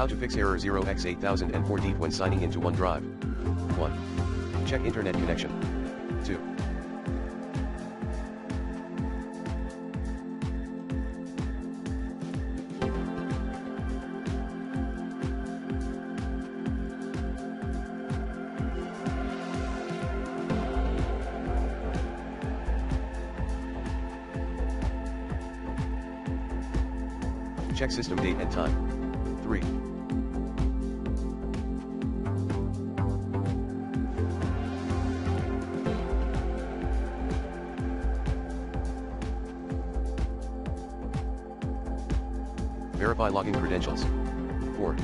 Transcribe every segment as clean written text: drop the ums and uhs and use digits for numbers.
How to fix error 0x8004deef when signing into OneDrive. 1. Check internet connection. 2. Check system date and time. 3. Verify login credentials. 4.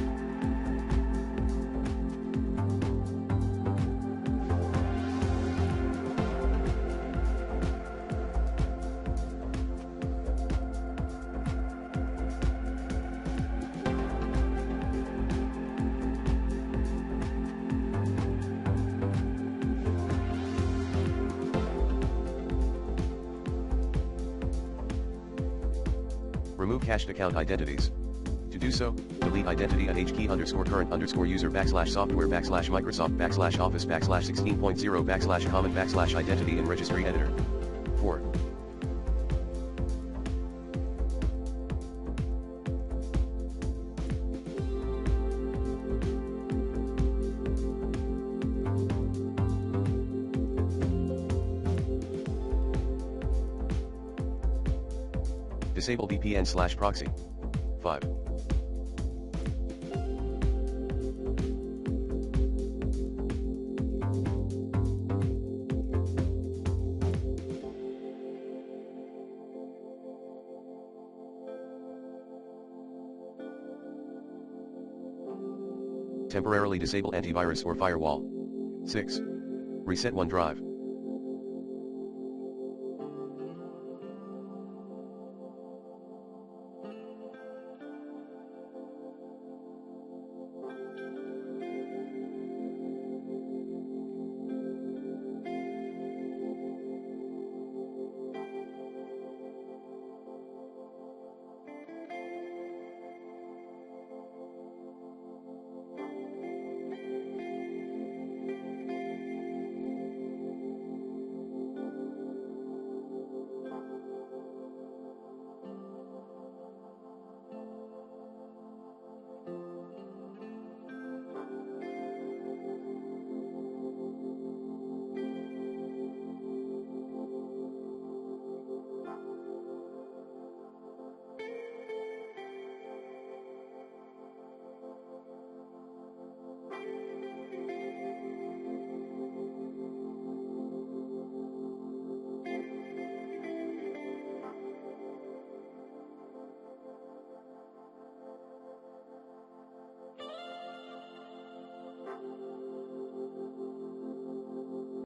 Remove cached account identities. To do so, delete identity at hkey_current_user /software/microsoft/office/16.0/common/identity in registry editor. 4. Disable VPN/proxy. 5. Temporarily disable antivirus or firewall. 6. Reset OneDrive.